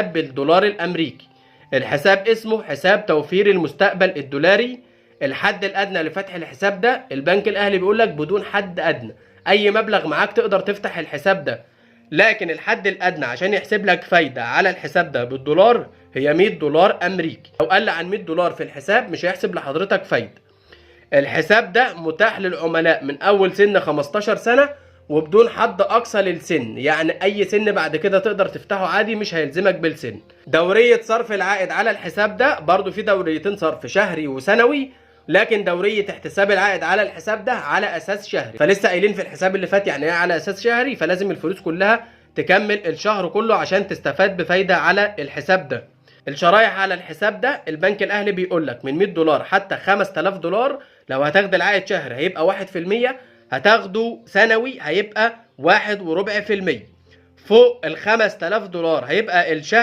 بالدولار الامريكي. الحساب اسمه حساب توفير المستقبل الدولاري. الحد الادنى لفتح الحساب ده البنك الاهلي بيقول لك بدون حد ادنى، اي مبلغ معاك تقدر تفتح الحساب ده، لكن الحد الادنى عشان يحسب لك فايده على الحساب ده بالدولار هي 100 دولار امريكي. لو قل عن 100 دولار في الحساب مش هيحسب لحضرتك فايده. الحساب ده متاح للعملاء من اول سن 15 سنه وبدون حد اقصى للسن، يعني اي سن بعد كده تقدر تفتحه عادي، مش هيلزمك بالسن. دوريه صرف العائد على الحساب ده برضو في دوريتين صرف، شهري وسنوي، لكن دوريه احتساب العائد على الحساب ده على اساس شهري. فلسه قايلين في الحساب اللي فات يعني ايه على اساس شهري، فلازم الفلوس كلها تكمل الشهر كله عشان تستفاد بفايده على الحساب ده. الشرايح على الحساب ده البنك الاهلي بيقول لك من 100 دولار حتى 5000 دولار، لو هتاخد العائد شهري هيبقى 1%، هتاخده سنوي هيبقى 1.25%، فوق ال 5000 دولار هيبقى الشهر